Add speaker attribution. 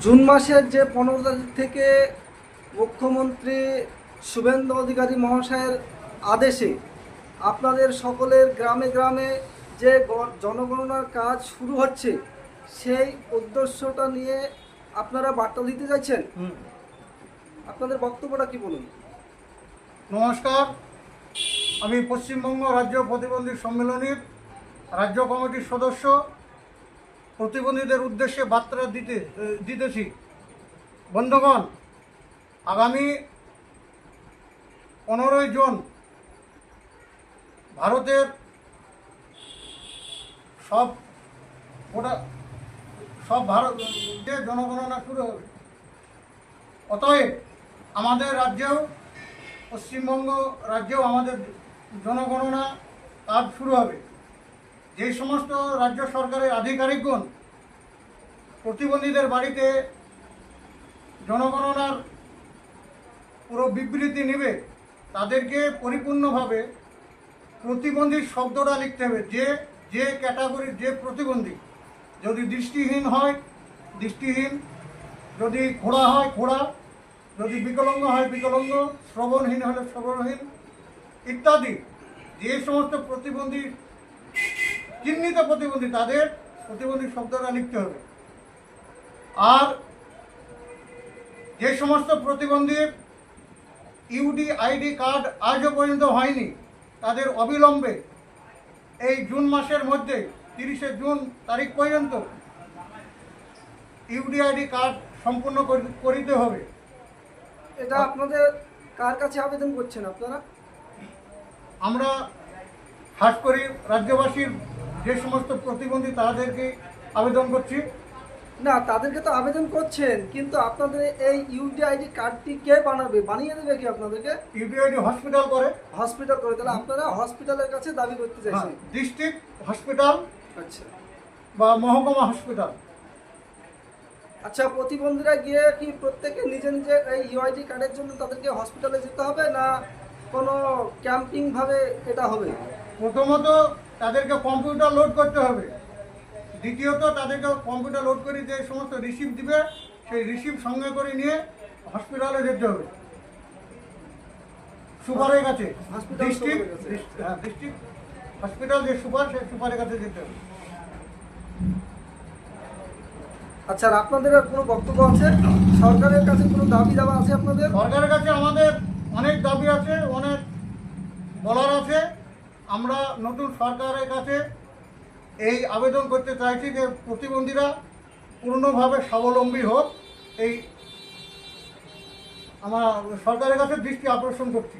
Speaker 1: June মাসের যে 15 তারিখ থেকে মুখ্যমন্ত্রী শুভেন্দু অধিকারী মহাশয়ের আদেশে আপনাদের সকলের গ্রামে গ্রামে যে জনগণনার কাজ শুরু হচ্ছে, সেই উদ্দেশ্যটা নিয়ে আপনারা বার্তা দিতে চাইছেন। আপনাদের বক্তব্যটা কি বলুন।
Speaker 2: নমস্কার, আমি পশ্চিমবঙ্গ রাজ্য প্রতিবন্ধী সম্মেলনের রাজ্য কমিটির সদস্য। প্রতিবন্ধীদের উদ্দেশ্যে বার্তা দিতেছি। বন্ধুগণ, আগামী 15ই জুন ভারতের সব ভারতের জনগণনা শুরু হবে। অতএব আমাদের রাজ্যেও, পশ্চিমবঙ্গ রাজ্যেও আমাদের জনগণনা কাজ শুরু হবে। যে সমস্ত রাজ্য সরকারের আধিকারিকগণ প্রতিবন্ধীদের বাড়িতে জনগণনার পুরো বিবৃতি নেবে, তাদেরকে পরিপূর্ণভাবে প্রতিবন্ধী শব্দটা লিখতে হবে। যে ক্যাটাগরির যে প্রতিবন্ধী, যদি দৃষ্টিহীন হয় দৃষ্টিহীন, যদি খোড়া হয় খোড়া, যদি বিকলাঙ্গ হয় বিকলাঙ্গ, শ্রবণহীন হলে শ্রবণহীন ইত্যাদি যে সমস্ত প্রতিবন্ধী, চিহ্নিত প্রতিবন্ধী, তাদের প্রতিবন্ধী শব্দটা লিখতে হবে। আর যে সমস্ত প্রতিবন্ধীর ইউডিআইডি কার্ড আজও পর্যন্ত হয়নি, তাদের অবিলম্বে এই জুন মাসের মধ্যে 30শে জুন তারিখ পর্যন্ত ইউডিআইডি কার্ড সম্পূর্ণ করিতে হবে।
Speaker 1: এটা আপনাদের কার কাছে আবেদন করছেন আপনারা?
Speaker 2: আমরা খাস করে রাজ্যবাসীর যে সমস্ত প্রতিবন্ধী তাদেরকে আবেদন করছি।
Speaker 1: না, তাদেরকে তো আবেদন করছেন, কিন্তু আপনাদের এই ইউডিআইডি কার্ডটি কে বানাবে, বানিয়ে দেবে কি আপনাদেরকে?
Speaker 2: ইউডিআইডি হসপিটাল করে।
Speaker 1: হসপিটাল করে, তাহলে আপনারা হসপিটালের কাছে দাবি করতে চাইছেন?
Speaker 2: ডিস্ট্রিক্ট হসপিটাল,
Speaker 1: আচ্ছা
Speaker 2: বা মহকুমা হসপিটাল।
Speaker 1: আচ্ছা, প্রতিবন্ধীরা গিয়ে কি প্রত্যেকে নিজে নিজে এই ইউআইডি কার্ডের জন্য তাদেরকে হসপিটালে যেতে হবে, না কোনো ক্যাম্পিং ভাবে এটা হবে?
Speaker 2: প্রথমত তাদেরকে কম্পিউটার লোড করতে হবে। দ্বিতীয়ত তাদেরকে কম্পিউটার লোড করে যে সমস্ত রিসিপ্ট দিবে, সেই রিসিপ্ট সঙ্গে করে নিয়ে হসপিটালে যেতে হবে, সুপারের কাছে। ডিস্ট্রিক্ট হসপিটাল যে সুপার, সেই সুপারের কাছে যেতে হবে।
Speaker 1: আচ্ছা, আর আপনাদের আর কোনো বক্তব্য আছে? সরকারের কাছে কোনো দাবি দাবা আছে আপনাদের?
Speaker 2: সরকারের কাছে আমাদের অনেক দাবি আছে, অনেক বলার আছে। আমরা নতুন সরকারের কাছে এই আবেদন করতে চাইছি যে প্রতিবন্ধীরা পূর্ণভাবে স্বাবলম্বী হোক, এই আমার সরকারের কাছে দৃষ্টি আকর্ষণ করছি।